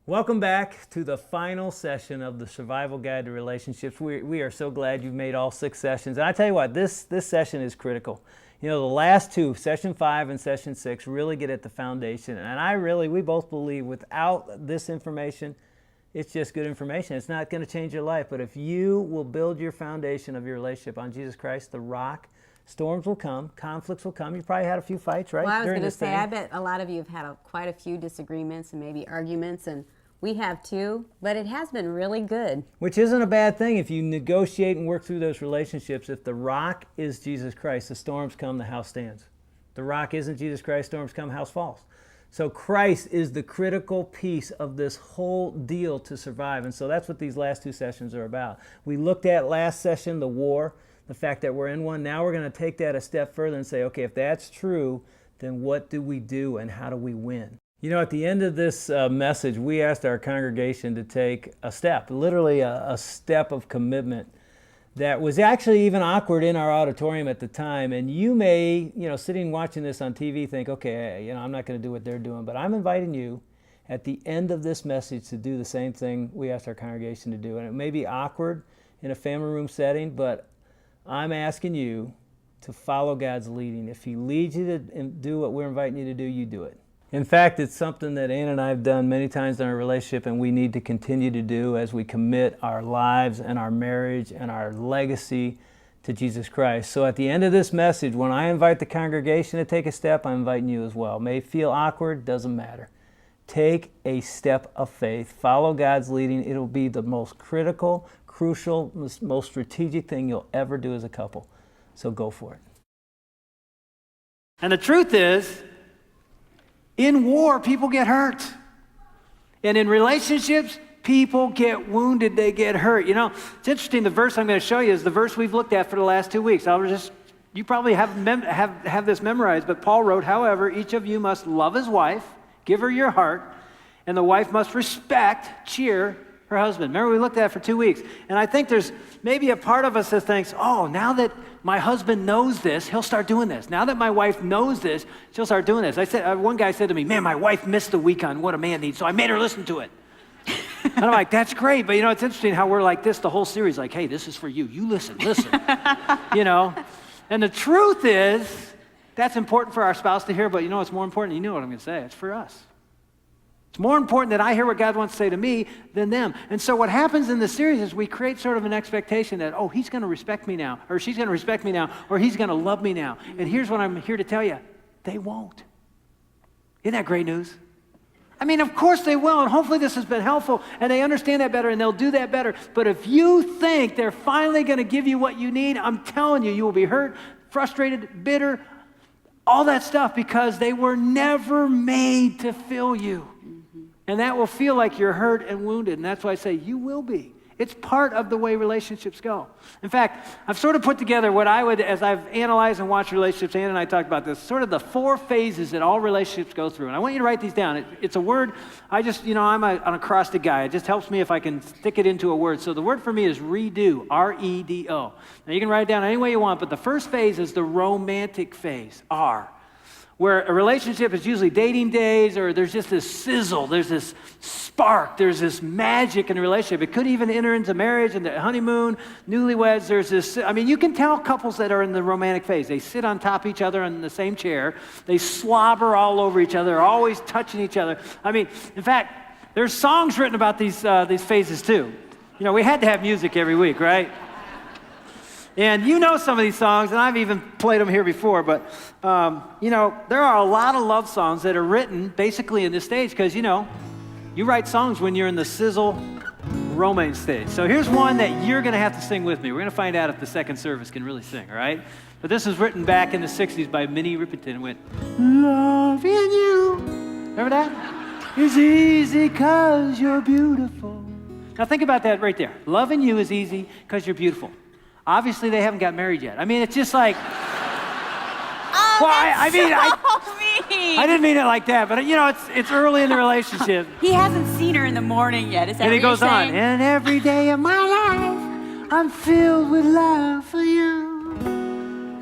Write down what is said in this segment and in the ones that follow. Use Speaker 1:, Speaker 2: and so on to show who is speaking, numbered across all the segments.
Speaker 1: Welcome back to the final session of the Survival Guide to Relationships. We are so glad you've made all 6 sessions. And I tell you what, this session is critical. You know, the last 2, session 5 and session 6, really get at the foundation. And we both believe without this information, it's just good information. It's not going to change your life. But if you will build your foundation of your relationship on Jesus Christ, the rock, storms will come, conflicts will come. You probably had a few fights, right?
Speaker 2: Well, I was going to say, I bet a lot of you have had quite a few disagreements and maybe arguments, and we have too, but it has been really good.
Speaker 1: Which isn't a bad thing if you negotiate and work through those relationships. If the rock is Jesus Christ, the storms come, the house stands. The rock isn't Jesus Christ, storms come, house falls. So Christ is the critical piece of this whole deal to survive. And so that's what these last 2 sessions are about. We looked at last session, the war, the fact that we're in one. Now we're going to take that a step further and say, okay, if that's true, then what do we do and how do we win? You know, at the end of this message, we asked our congregation to take a step, literally a step of commitment that was actually even awkward in our auditorium at the time. And you may, sitting watching this on TV think, okay, I'm not going to do what they're doing, but I'm inviting you at the end of this message to do the same thing we asked our congregation to do. And it may be awkward in a family room setting, but I'm asking you to follow God's leading. If He leads you to do what we're inviting you to do, you do it. In fact, it's something that Ann and I have done many times in our relationship, and we need to continue to do as we commit our lives and our marriage and our legacy to Jesus Christ. So at the end of this message, when I invite the congregation to take a step, I'm inviting you as well. May feel awkward, doesn't matter. Take a step of faith. Follow God's leading. It'll be the most critical, crucial, most strategic thing you'll ever do as a couple. So go for it.
Speaker 3: And the truth is, in war, people get hurt. And in relationships, people get wounded, they get hurt. It's interesting, the verse I'm going to show you is the verse we've looked at for the last 2 weeks. You probably have this memorized, but Paul wrote, however, each of you must love his wife, give her your heart, and the wife must respect, cheer her husband. Remember, we looked at it for 2 weeks. And I think there's maybe a part of us that thinks, oh, now that my husband knows this, he'll start doing this. Now that my wife knows this, she'll start doing this. One guy said to me, man, my wife missed the week on What a Man Needs, so I made her listen to it. And I'm like, that's great, but it's interesting how we're like this the whole series, like, hey, this is for you. You listen. And the truth is, that's important for our spouse to hear, but it's more important, you know what I'm going to say, it's for us. It's more important that I hear what God wants to say to me than them. And so what happens in the series is we create sort of an expectation that, oh, he's going to respect me now, or she's going to respect me now, or he's going to love me now. And here's what I'm here to tell you. They won't. Isn't that great news? I mean, of course they will, and hopefully this has been helpful, and they understand that better, and they'll do that better. But if you think they're finally going to give you what you need, I'm telling you, you will be hurt, frustrated, bitter, all that stuff, because they were never made to fill you. And that will feel like you're hurt and wounded. And that's why I say you will be. It's part of the way relationships go. In fact, I've sort of put together what I would, as I've analyzed and watched relationships, Ann and I talked about this, sort of the 4 phases that all relationships go through. And I want you to write these down. It's a word, I'm an acrostic guy. It just helps me if I can stick it into a word. So the word for me is redo, R-E-D-O. Now you can write it down any way you want, but the first phase is the romantic phase, R, where a relationship is usually dating days, or there's just this sizzle, there's this spark, there's this magic in the relationship. It could even enter into marriage and the honeymoon, newlyweds. There's this, you can tell couples that are in the romantic phase. They sit on top of each other in the same chair. They slobber all over each other, always touching each other. In fact, there's songs written about these phases too. We had to have music every week, right? And some of these songs, and I've even played them here before, but, there are a lot of love songs that are written basically in this stage because, you write songs when you're in the sizzle romance stage. So here's one that you're going to have to sing with me. We're going to find out if the second service can really sing, all right? But this was written back in the 60s by Minnie Riperton. It went, loving you. Remember that? Is easy because you're beautiful. Now think about that right there. Loving you is easy because you're beautiful. Obviously, they haven't got married yet. It's just like, I didn't mean it like that, but it's early in the relationship.
Speaker 2: He hasn't seen her in the morning yet. Is that
Speaker 3: and
Speaker 2: what
Speaker 3: he goes
Speaker 2: you're
Speaker 3: on,
Speaker 2: saying?
Speaker 3: and every day of my life, I'm filled with love for you.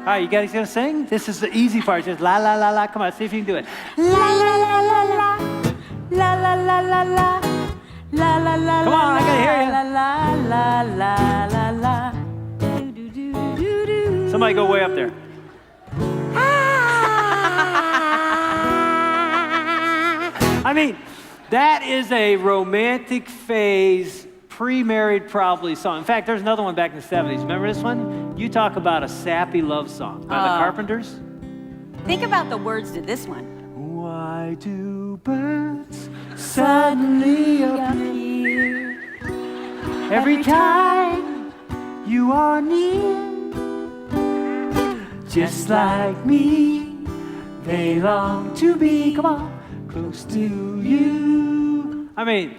Speaker 3: All right, you guys gonna sing? This is the easy part. Just la la la la. Come on, see if you can do it. La la la la la, la la la la la.
Speaker 2: La la la.
Speaker 3: Come on, I gotta hear ya.
Speaker 2: La la la la la la. Do, do, do, do, do.
Speaker 3: Somebody go way up there. I mean, that is a romantic phase, pre-married probably song. In fact, there's another one back in the 70s. Remember this one? You talk about a sappy love song by the Carpenters.
Speaker 2: Think about the words to this one.
Speaker 3: Why do birds suddenly appear every time you are near? Just like me, they long to be, come on, close to you. I mean,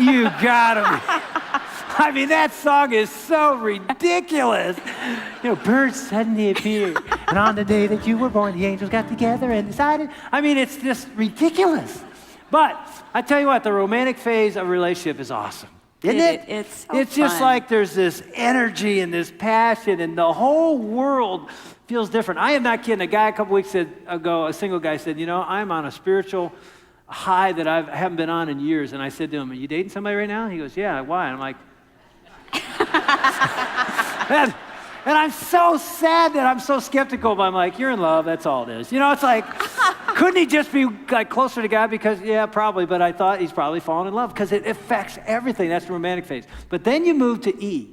Speaker 3: you gotta be. I mean, that song is so ridiculous. You know, birds suddenly appear, and on the day that you were born, the angels got together and decided. I mean, it's just ridiculous. But I tell you what, the romantic phase of a relationship is awesome. Isn't it?
Speaker 2: It's
Speaker 3: It's just
Speaker 2: fun.
Speaker 3: like there's this energy and this passion, and the whole world feels different. I am not kidding. A guy a couple weeks ago, a single guy said, you know, I'm on a spiritual high that I haven't been on in years. And I said to him, are you dating somebody right now? He goes, yeah, why? And I'm like, and I'm so sad that I'm so skeptical, but I'm like, you're in love, that's all it is. You know, it's like, couldn't he just be like closer to God? Because, yeah, probably, but I thought he's probably fallen in love because it affects everything. That's the romantic phase. But then you move to E,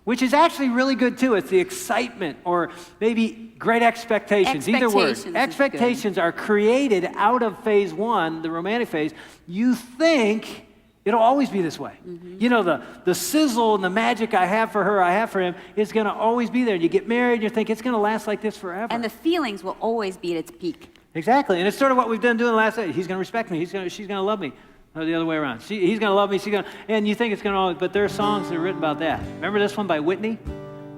Speaker 3: which is actually really good too. It's the excitement or maybe great expectations. Either word.
Speaker 2: Expectations is
Speaker 3: Expectations are created out of phase one, the romantic phase. You think it'll always be this way.
Speaker 2: Mm-hmm.
Speaker 3: You know, the sizzle and the magic I have for her, I have for him, is going to always be there. And you get married, and you think it's going to last like this forever.
Speaker 2: And the feelings will always be at its peak.
Speaker 3: Exactly. And it's sort of what we've done doing the last day. He's going to respect me. She's going to love me. Or the other way around. He's going to love me. And you think it's going to always, but there are songs that are written about that. Remember this one by Whitney?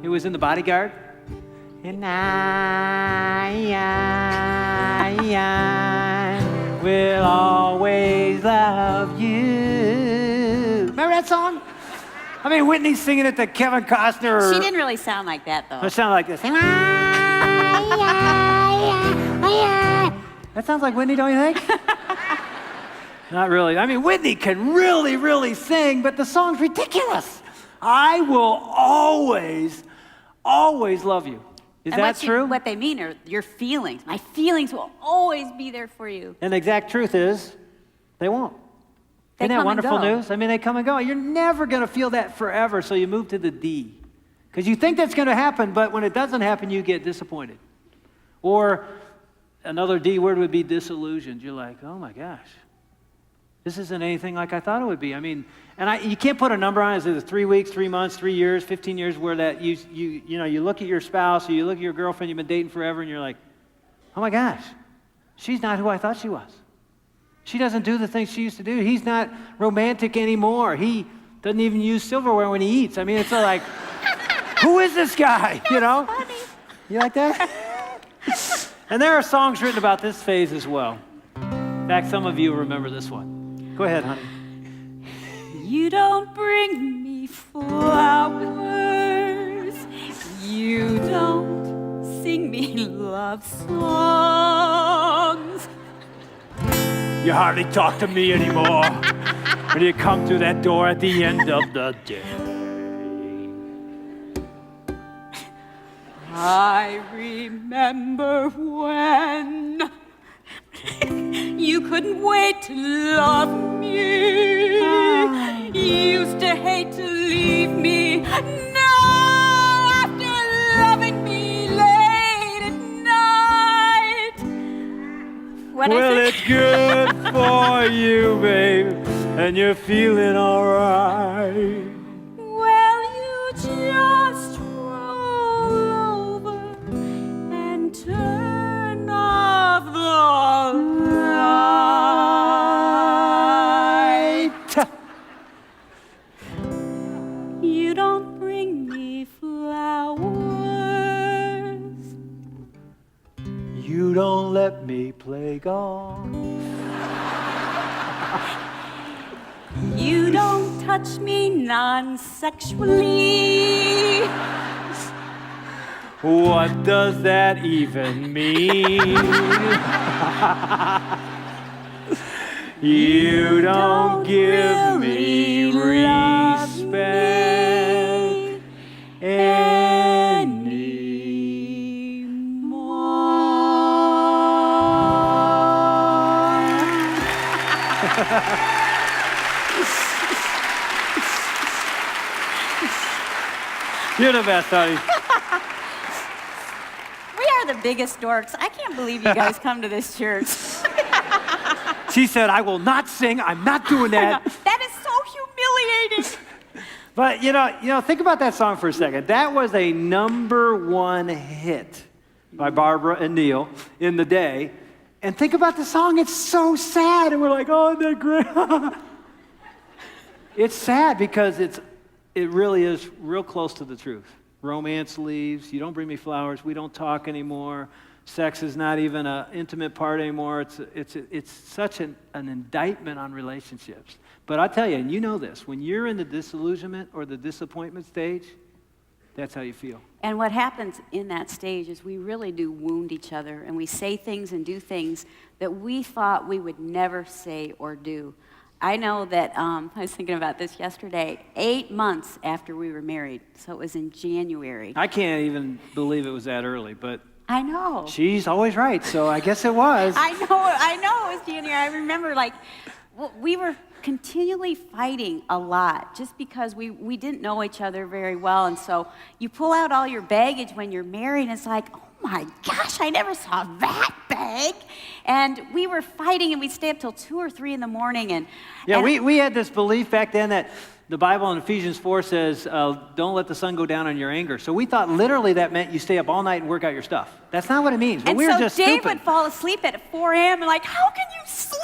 Speaker 3: It was in The Bodyguard. And I will always love you. Remember that song? I mean, Whitney's singing it to Kevin Costner.
Speaker 2: She didn't really sound like that, though.
Speaker 3: It sounded like this. That sounds like Whitney, don't you think? Not really. I mean, Whitney can really, really sing, but the song's ridiculous. I will always, always love you. Is
Speaker 2: And
Speaker 3: that true?
Speaker 2: What they mean are your feelings. My feelings will always be there for you.
Speaker 3: And the exact truth is, they won't.
Speaker 2: They
Speaker 3: Isn't that
Speaker 2: come and
Speaker 3: wonderful
Speaker 2: go.
Speaker 3: news? I mean, they come and go. You're never going to feel that forever, so you move to the D. Because you think that's going to happen, but when it doesn't happen, you get disappointed. Or another D word would be disillusioned. You're like, oh my gosh, this isn't anything like I thought it would be. I mean, and you can't put a number on it. Is it 3 weeks, 3 months, 3 years, 15 years, where that you look at your spouse or you look at your girlfriend you've been dating forever, and you're like, oh my gosh, she's not who I thought she was. She doesn't do the things she used to do. He's not romantic anymore. He doesn't even use silverware when he eats. I mean, it's like, who is this guy? You know?
Speaker 2: Funny.
Speaker 3: You like that? And there are songs written about this phase as well. In fact, some of you remember this one. Go ahead, honey.
Speaker 2: You don't bring me flowers. You don't sing me love songs.
Speaker 3: You hardly talk to me anymore when you come through that door at the end of the day.
Speaker 2: I remember when you couldn't wait to love me. You used to hate to leave me. Now, after loving me late at night, when
Speaker 3: Well,
Speaker 2: I
Speaker 3: it's good for you, babe, and you're feeling all right.
Speaker 2: well, you just roll over and turn off the light. You don't bring me flowers.
Speaker 3: You don't let me play golf.
Speaker 2: You don't touch me non-sexually.
Speaker 3: What does that even mean? You don't give me respect anymore. You're the best, honey.
Speaker 4: We are the biggest dorks. I can't believe you guys come to this church.
Speaker 3: She said, I will not sing. I'm not doing that.
Speaker 4: That is so humiliating.
Speaker 3: But, you know, think about that song for a second. That was a #1 hit by Barbara and Neil in the day. And think about the song. It's so sad. And we're like, oh, isn't that great? It's sad because it really is real close to the truth. Romance leaves. You don't bring me flowers. We don't talk anymore. Sex is not even an intimate part anymore. It's such an indictment on relationships. But I tell you, and you know this, when you're in the disillusionment or the disappointment stage, that's how you feel.
Speaker 4: And what happens in that stage is we really do wound each other, and we say things and do things that we thought we would never say or do. I know that, I was thinking about this yesterday, 8 months after we were married, so it was in January.
Speaker 3: I can't even believe it was that early, but
Speaker 4: I know.
Speaker 3: she's always right, so I guess it was.
Speaker 4: I know it was January. I remember, we were continually fighting a lot just because we didn't know each other very well. And so you pull out all your baggage when you're married, and it's like, oh my gosh, I never saw that bag. And we were fighting, and we'd stay up till 2 or 3 in the morning. And
Speaker 3: we had this belief back then that the Bible in Ephesians 4 says, don't let the sun go down on your anger. So we thought literally that meant you stay up all night and work out your stuff. That's not what it means. But
Speaker 4: and
Speaker 3: we were
Speaker 4: so
Speaker 3: just
Speaker 4: Dave
Speaker 3: stupid.
Speaker 4: would fall asleep at 4 a.m. and like, how can you sleep?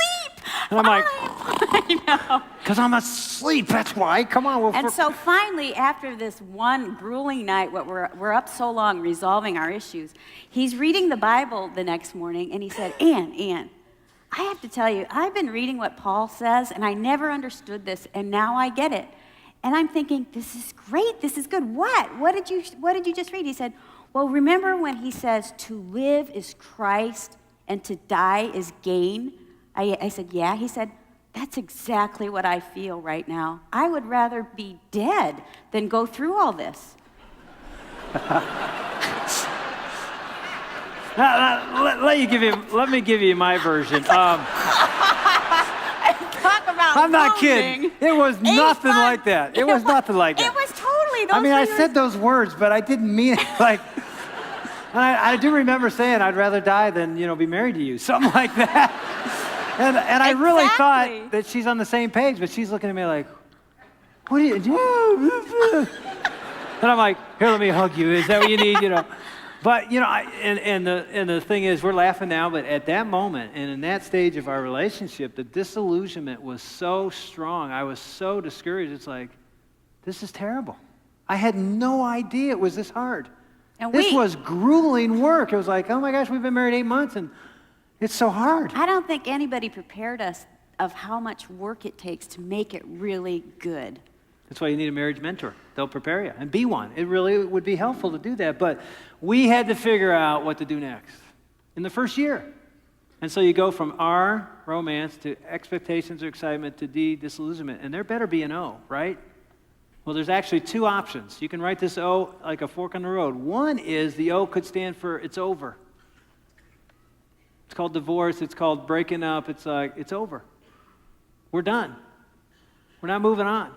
Speaker 3: And I'm like,
Speaker 4: I know.
Speaker 3: because I'm asleep, that's why. Come on.
Speaker 4: And so finally, after this one grueling night, we're up so long resolving our issues, he's reading the Bible the next morning, and he said, Ann, I have to tell you, I've been reading what Paul says, and I never understood this, and now I get it. And I'm thinking, this is great, this is good. What did you just read? He said, well, remember when he says, to live is Christ and to die is gain? I said, yeah. He said, that's exactly what I feel right now. I would rather be dead than go through all this.
Speaker 3: Let me give you my version.
Speaker 4: Talk about
Speaker 3: I'm not
Speaker 4: wounding.
Speaker 3: kidding. It was nothing like that. It was nothing like that.
Speaker 4: It was totally those
Speaker 3: I mean, I
Speaker 4: were
Speaker 3: said those words, but I didn't mean it like. I do remember saying, I'd rather die than be married to you, something like that. And I really thought that she's on the same page, but she's looking at me like, what do you do? And I'm like, here, let me hug you. Is that what you need? But and the thing is, we're laughing now, but at that moment and in that stage of our relationship, the disillusionment was so strong. I was so discouraged. It's like, this is terrible. I had no idea it was this hard.
Speaker 4: And
Speaker 3: this was grueling work. It was like, oh my gosh, we've been married 8 months and it's so hard.
Speaker 4: I don't think anybody prepared us of how much work it takes to make it really good.
Speaker 3: That's why you need a marriage mentor. They'll prepare you and be one. It really would be helpful to do that. But we had to figure out what to do next in the first year. And so you go from R, romance, to expectations or excitement, to D, disillusionment. And there better be an O, right? Well, there's actually 2 options. You can write this O like a fork in the road. One is the O could stand for it's over. It's called divorce. It's called breaking up. It's like, it's over. We're done. We're not moving on.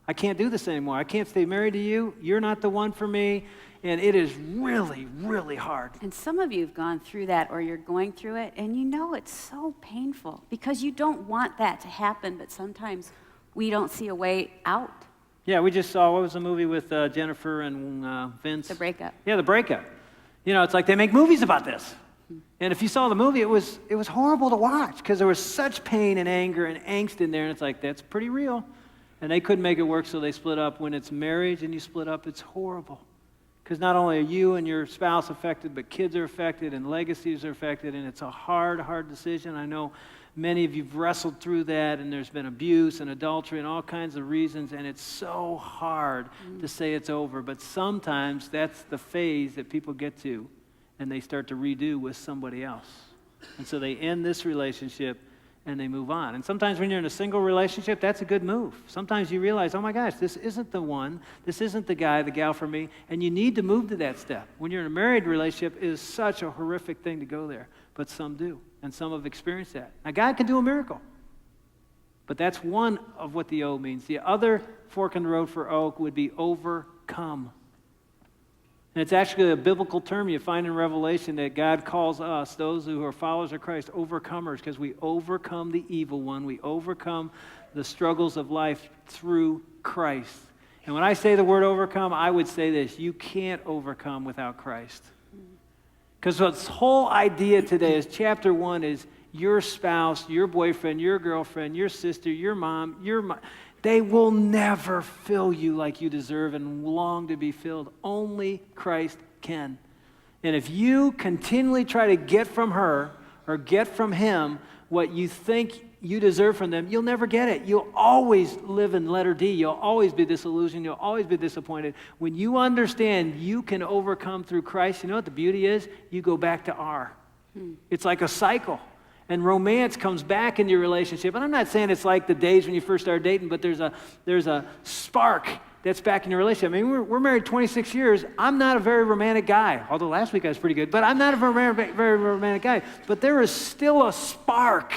Speaker 3: I can't do this anymore. I can't stay married to you. You're not the one for me. And it is really, really hard.
Speaker 4: And some of you have gone through that, or you're going through it, and you know it's so painful because you don't want that to happen, but sometimes we don't see a way out.
Speaker 3: Yeah, we just saw, what was the movie with Jennifer and Vince?
Speaker 4: The Breakup.
Speaker 3: Yeah, The Breakup. It's like they make movies about this. And if you saw the movie, it was horrible to watch because there was such pain and anger and angst in there, and it's like, that's pretty real. And they couldn't make it work, so they split up. When it's marriage and you split up, it's horrible. Because not only are you and your spouse affected, but kids are affected and legacies are affected, and it's a hard, hard decision. I know many of you have wrestled through that, and there's been abuse and adultery and all kinds of reasons, and it's so hard to say it's over. But sometimes that's the phase that people get to, and they start to redo with somebody else. And so they end this relationship, and they move on. And sometimes when you're in a single relationship, that's a good move. Sometimes you realize, oh my gosh, this isn't the one, this isn't the guy, the gal for me, and you need to move to that step. When you're in a married relationship, it is such a horrific thing to go there, but some do, and some have experienced that. Now, God can do a miracle, but that's one of what the O means. The other fork in the road for O would be overcome. And it's actually a biblical term you find in Revelation that God calls us, those who are followers of Christ, overcomers, because we overcome the evil one. We overcome the struggles of life through Christ. And when I say the word overcome, I would say this: you can't overcome without Christ. Because this whole idea today is chapter 1 is your spouse, your boyfriend, your girlfriend, your sister, your mom, they will never fill you like you deserve and long to be filled. Only Christ can. And if you continually try to get from her or get from him what you think you deserve from them, you'll never get it. You'll always live in letter D. You'll always be disillusioned. You'll always be disappointed. When you understand you can overcome through Christ, you know what the beauty is? You go back to R. It's like a cycle. And romance comes back into your relationship. And I'm not saying it's like the days when you first started dating, but there's a spark that's back in your relationship. I mean, we're married 26 years. I'm not a very romantic guy, although last week I was pretty good, but I'm not a very romantic guy. But there is still a spark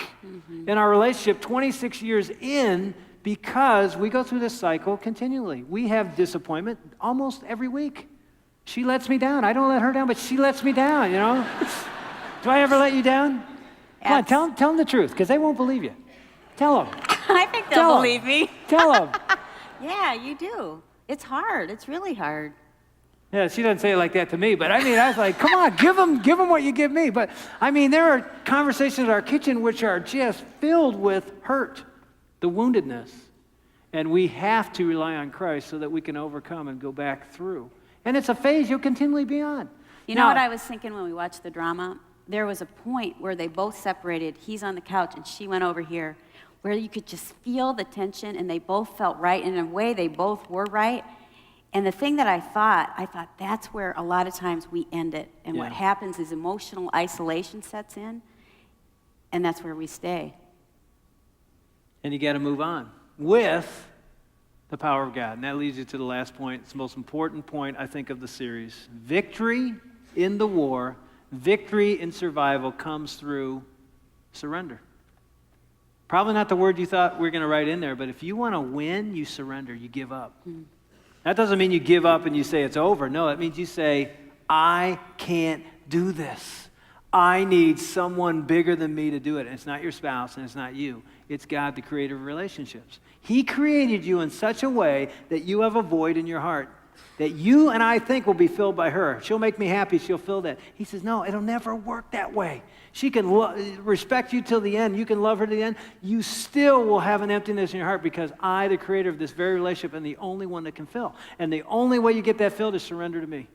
Speaker 3: in our relationship 26 years in, because we go through this cycle continually. We have disappointment almost every week. She lets me down. I don't let her down, but she lets me down, you know? Do I ever let you down? Come on, tell them the truth, because they won't believe you. Tell them.
Speaker 4: I think they'll believe me.
Speaker 3: Tell them.
Speaker 4: Yeah, you do. It's hard. It's really hard.
Speaker 3: Yeah, she doesn't say it like that to me, but I mean, I was like, come on, give them what you give me. But I mean, there are conversations in our kitchen which are just filled with hurt, the woundedness. And we have to rely on Christ so that we can overcome and go back through. And it's a phase you'll continually be on.
Speaker 4: You know what I was thinking when we watched the drama? There was a point where they both separated. He's on the couch and she went over here, where you could just feel the tension, and they both felt right. And in a way, they both were right. And the thing that I thought that's where a lot of times we end it. And what happens is emotional isolation sets in, and that's where we stay.
Speaker 3: And you got to move on with the power of God. And that leads you to the last point. It's the most important point, I think, of the series. Victory in the war, victory in survival comes through surrender. Probably not the word you thought we were going to write in there, but if you want to win, you surrender, you give up. That doesn't mean you give up and you say it's over. No, it means you say, I can't do this. I need someone bigger than me to do it. And it's not your spouse and it's not you. It's God, the creator of relationships. He created you in such a way that you have a void in your heart that you and I think will be filled by her. She'll make me happy. She'll fill that. He says, no, it'll never work that way. She can respect you till the end. You can love her to the end. You still will have an emptiness in your heart because I, the creator of this very relationship, am the only one that can fill. And the only way you get that filled is surrender to me.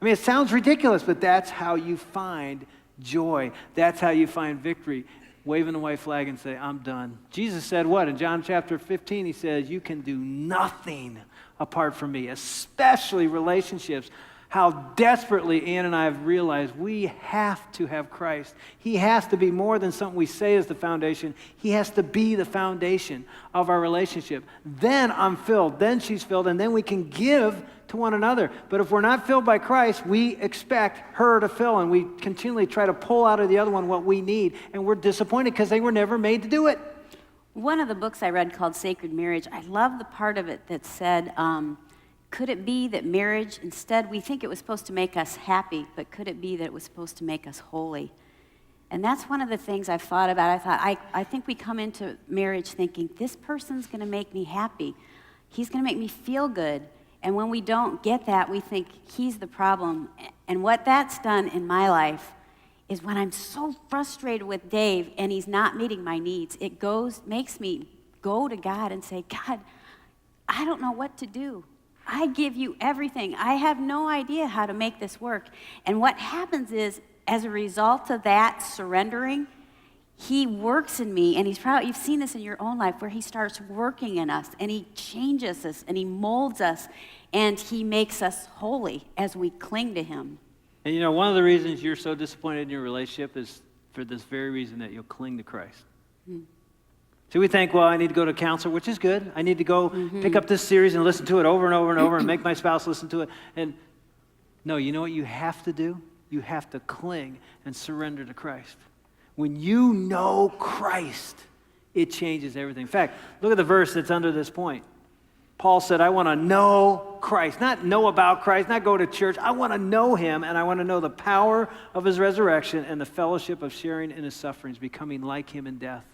Speaker 3: I mean, it sounds ridiculous, but that's how you find joy. That's how you find victory. Waving the white flag and say, I'm done. Jesus said what? In John chapter 15, he says, you can do nothing apart from me, especially relationships. How desperately Ann and I have realized we have to have Christ. He has to be more than something we say is the foundation. He has to be the foundation of our relationship. Then I'm filled, then she's filled, and then we can give to one another. But if we're not filled by Christ, we expect her to fill, and we continually try to pull out of the other one what we need, and we're disappointed because they were never made to do it.
Speaker 4: One of the books I read called Sacred Marriage, I love the part of it that said, could it be that marriage, instead, we think it was supposed to make us happy, but could it be that it was supposed to make us holy? And that's one of the things I've thought about. I think we come into marriage thinking, this person's going to make me happy. He's going to make me feel good. And when we don't get that, we think he's the problem. And what that's done in my life is when I'm so frustrated with Dave and he's not meeting my needs, it makes me go to God and say, God, I don't know what to do. I give you everything. I have no idea how to make this work. And what happens is, as a result of that surrendering, he works in me, and you've seen this in your own life, where he starts working in us, and he changes us, and he molds us, and he makes us holy as we cling to him.
Speaker 3: And you know, one of the reasons you're so disappointed in your relationship is for this very reason, that you'll cling to Christ. See, we think, well, I need to go to a counselor, which is good. I need to go pick up this series and listen to it over and over and over and make my spouse listen to it. And no, you know what you have to do? You have to cling and surrender to Christ. When you know Christ, it changes everything. In fact, look at the verse that's under this point. Paul said, I want to know Christ, not know about Christ, not go to church. I want to know him, and I want to know the power of his resurrection and the fellowship of sharing in his sufferings, becoming like him in death.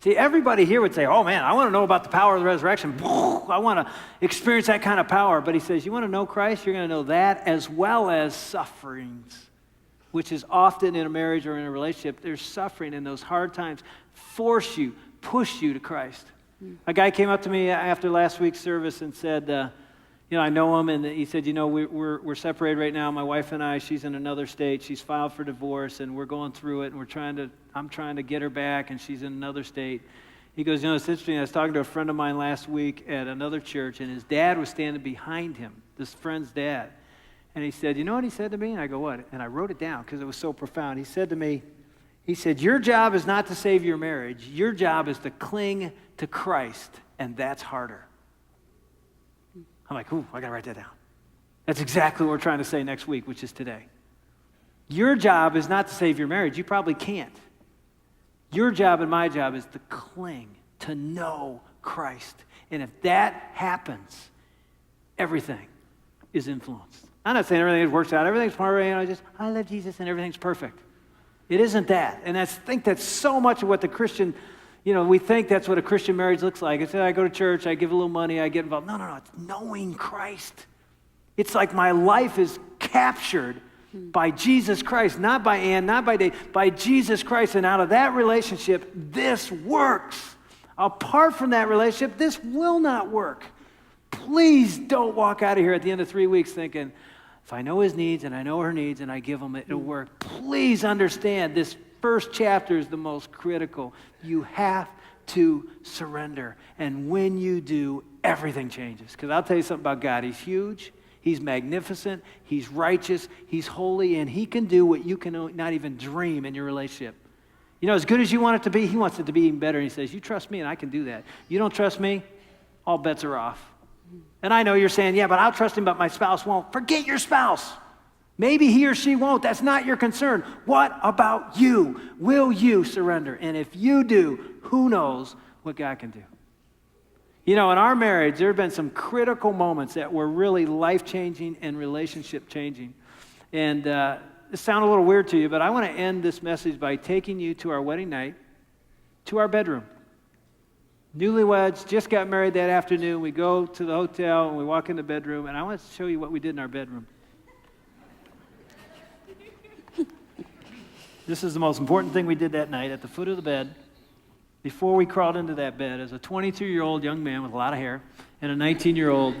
Speaker 3: See, everybody here would say, oh man, I want to know about the power of the resurrection. I want to experience that kind of power. But he says, you want to know Christ? You're going to know that as well as sufferings, which is often in a marriage or in a relationship. There's suffering, and those hard times force you, push you to Christ. A guy came up to me after last week's service and said, I know him, and he said, we're separated right now, my wife and I. She's in another state. She's filed for divorce, and we're going through it, and I'm trying to get her back, and she's in another state. He goes, it's interesting. I was talking to a friend of mine last week at another church, and his dad was standing behind him, this friend's dad. And he said, you know what he said to me? And I go, what? And I wrote it down because it was so profound. He said to me, your job is not to save your marriage. Your job is to cling to Christ, and that's harder. I'm like, ooh, I got to write that down. That's exactly what we're trying to say next week, which is today. Your job is not to save your marriage. You probably can't. Your job and my job is to cling, to know Christ. And if that happens, everything is influenced. I'm not saying everything works out. Everything's perfect. I love Jesus and everything's perfect. It isn't that. And I think that's so much of what the Christian, we think that's what a Christian marriage looks like. It's I go to church, I give a little money, I get involved. No. It's knowing Christ. It's like my life is captured by Jesus Christ, not by Ann, not by Dave, by Jesus Christ. And out of that relationship, this works. Apart from that relationship, this will not work. Please don't walk out of here at the end of 3 weeks thinking, if I know his needs and I know her needs and I give them, it'll work. Please understand this first chapter is the most critical. You have to surrender. And when you do, everything changes. Because I'll tell you something about God. He's huge. He's magnificent. He's righteous. He's holy. And he can do what you can not even dream in your relationship. As good as you want it to be, he wants it to be even better. And he says, you trust me and I can do that. You don't trust me, all bets are off. And I know you're saying, yeah, but I'll trust him, but my spouse won't. Forget your spouse. Maybe he or she won't. That's not your concern. What about you? Will you surrender? And if you do, who knows what God can do? In our marriage, there have been some critical moments that were really life-changing and relationship-changing. And this sounds a little weird to you, but I want to end this message by taking you to our wedding night, to our bedroom. Newlyweds, just got married that afternoon. We go to the hotel and we walk in the bedroom, and I want to show you what we did in our bedroom. This is the most important thing we did that night at the foot of the bed. Before we crawled into that bed, as a 22-year-old young man with a lot of hair and a 19-year-old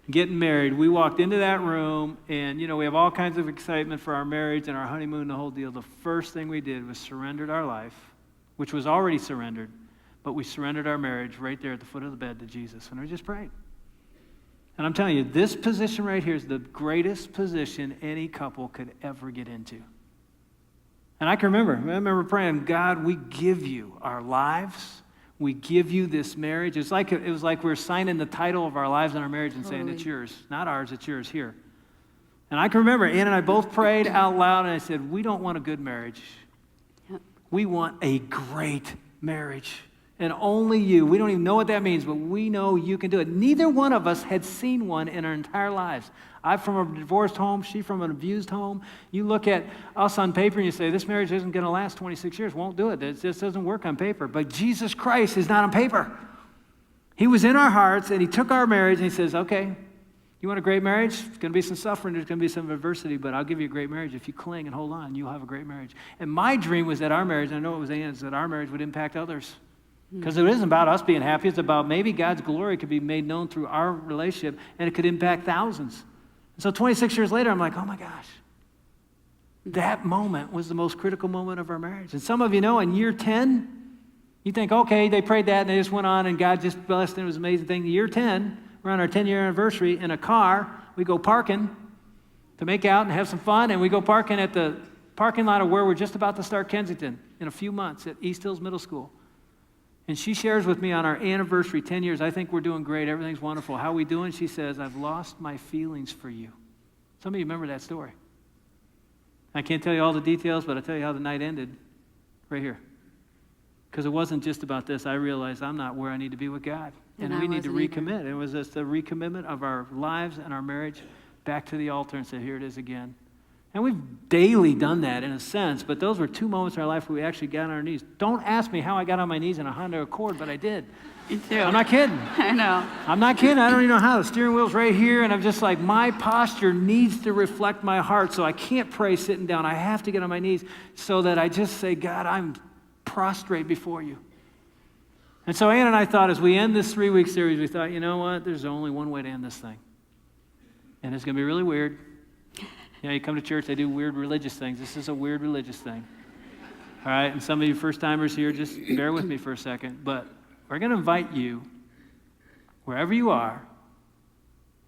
Speaker 3: getting married, we walked into that room, and, we have all kinds of excitement for our marriage and our honeymoon, the whole deal. The first thing we did was surrendered our life, which was already surrendered, but we surrendered our marriage right there at the foot of the bed to Jesus, and we just prayed. And I'm telling you, this position right here is the greatest position any couple could ever get into. And I remember praying, God, we give you our lives. We give you this marriage. It was like we were signing the title of our lives and our marriage and saying, it's yours. Not ours, it's yours here. And I can remember Ann and I both prayed out loud, and I said, we don't want a good marriage. We want a great marriage. And only you. We don't even know what that means, but we know you can do it. Neither one of us had seen one in our entire lives. I'm from a divorced home, she from an abused home. You look at us on paper and you say, this marriage isn't going to last 26 years. Won't do it. It just doesn't work on paper. But Jesus Christ is not on paper. He was in our hearts, and he took our marriage, and he says, okay, you want a great marriage? There's going to be some suffering. There's going to be some adversity, but I'll give you a great marriage. If you cling and hold on, you'll have a great marriage. And my dream was that our marriage, and I know it was Ann's, that our marriage would impact others. Because it isn't about us being happy. It's about maybe God's glory could be made known through our relationship, and it could impact thousands. And so 26 years later, I'm like, oh my gosh. That moment was the most critical moment of our marriage. And some of you know, in year 10, you think, okay, they prayed that, and they just went on, and God just blessed, and it was an amazing thing. Year 10, we're on our 10-year anniversary in a car. We go parking to make out and have some fun, and we go parking at the parking lot of where we're just about to start Kensington in a few months at East Hills Middle School. And she shares with me on our anniversary, 10 years, I think we're doing great, everything's wonderful. How are we doing? She says, I've lost my feelings for you. Some of you remember that story. I can't tell you all the details, but I'll tell you how the night ended right here. Because it wasn't just about this. I realized I'm not where I need to be with God. And we need to recommit. It was just the recommitment of our lives and our marriage back to the altar and say, here it is again. And we've daily done that in a sense, but those were 2 moments in our life where we actually got on our knees. Don't ask me how I got on my knees in a Honda Accord, but I did.
Speaker 4: Me too.
Speaker 3: I'm not kidding.
Speaker 4: I know.
Speaker 3: I'm not kidding. I don't even know how. The steering wheel's right here, and I'm just like, my posture needs to reflect my heart, so I can't pray sitting down. I have to get on my knees so that I just say, God, I'm prostrate before you. And so Ann and I thought as we end this 3-week series, we thought, you know what? There's only one way to end this thing. And it's going to be really weird. You know, you come to church, they do weird religious things. This is a weird religious thing. All right? And some of you first-timers here, just bear with me for a second. But we're going to invite you, wherever you are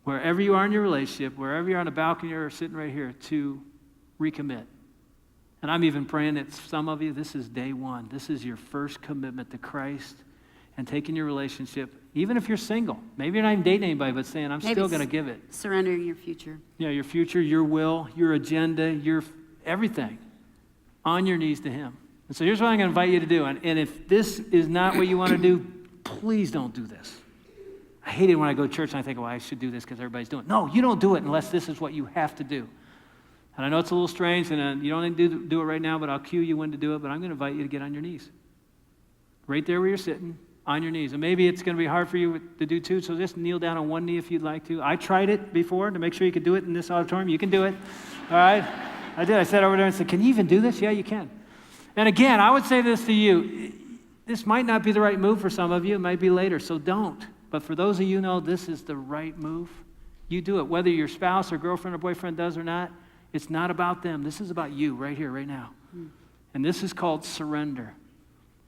Speaker 3: in your relationship, wherever you're on a balcony or sitting right here, to recommit. And I'm even praying that some of you, this is day one. This is your first commitment to Christ and taking your relationship, even if you're single. Maybe you're not even dating anybody, but saying, I'm still going to give it.
Speaker 4: Surrendering your future.
Speaker 3: Yeah, your future, your will, your agenda, your everything on your knees to Him. And so here's what I'm going to invite you to do. And if this is not what you want to do, please don't do this. I hate it when I go to church and I think, well, I should do this because everybody's doing it. No, you don't do it unless this is what you have to do. And I know it's a little strange, and you don't need to do it right now, but I'll cue you when to do it. But I'm going to invite you to get on your knees. Right there where you're sitting, on your knees. And maybe it's going to be hard for you to do too, so just kneel down on one knee if you'd like to. I tried it before to make sure you could do it in this auditorium. You can do it. All right? I did. I sat over there and said, can you even do this? Yeah, you can. And again, I would say this to you. This might not be the right move for some of you. It might be later, so don't. But for those of you who know this is the right move, you do it. Whether your spouse or girlfriend or boyfriend does or not, it's not about them. This is about you right here, right now. And this is called surrender.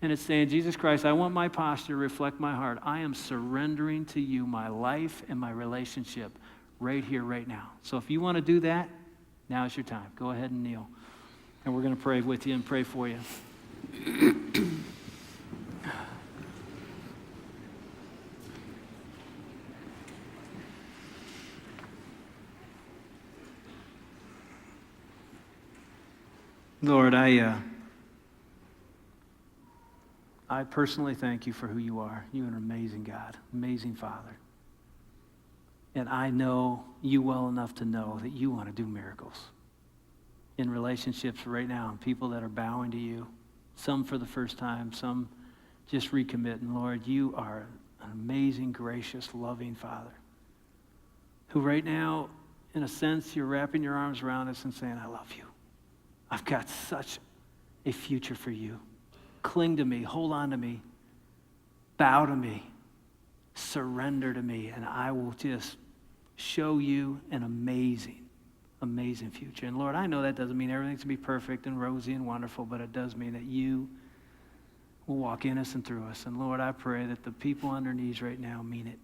Speaker 3: And it's saying, Jesus Christ, I want my posture to reflect my heart. I am surrendering to you my life and my relationship right here, right now. So if you want to do that, now is your time. Go ahead and kneel. And we're going to pray with you and pray for you. Lord, I personally thank you for who you are. You're an amazing God, amazing Father. And I know you well enough to know that you want to do miracles in relationships right now and people that are bowing to you, some for the first time, some just recommitting. Lord, you are an amazing, gracious, loving Father who right now, in a sense, you're wrapping your arms around us and saying, I love you. I've got such a future for you. Cling to me, hold on to me, bow to me, surrender to me, and I will just show you an amazing, amazing future. And Lord, I know that doesn't mean everything's going to be perfect and rosy and wonderful, but it does mean that you will walk in us and through us. And Lord, I pray that the people on their knees right now mean it.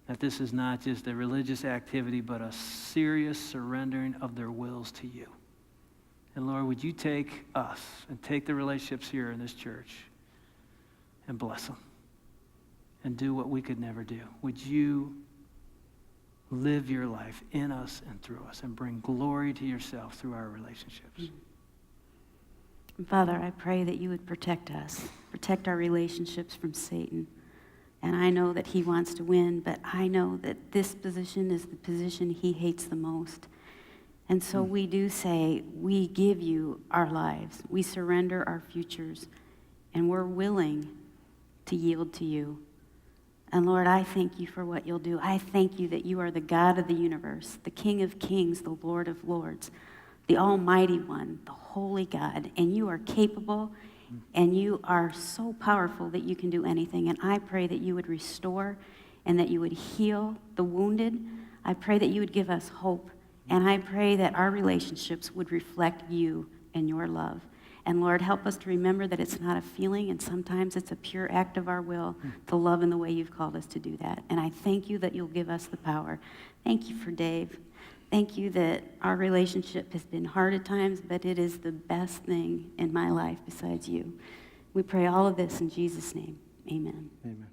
Speaker 3: That this is not just a religious activity, but a serious surrendering of their wills to you. And Lord, would you take us and take the relationships here in this church and bless them and do what we could never do? Would you live your life in us and through us and bring glory to yourself through our relationships?
Speaker 4: Father, I pray that you would protect us, protect our relationships from Satan. And I know that he wants to win, but I know that this position is the position he hates the most. And so we do say, we give you our lives. We surrender our futures. And we're willing to yield to you. And Lord, I thank you for what you'll do. I thank you that you are the God of the universe, the King of kings, the Lord of lords, the Almighty One, the Holy God. And you are capable, and you are so powerful that you can do anything. And I pray that you would restore and that you would heal the wounded. I pray that you would give us hope. And I pray that our relationships would reflect you and your love. And Lord, help us to remember that it's not a feeling, and sometimes it's a pure act of our will to love in the way you've called us to do that. And I thank you that you'll give us the power. Thank you for Dave. Thank you that our relationship has been hard at times, but it is the best thing in my life besides you. We pray all of this in Jesus' name. Amen.
Speaker 3: Amen.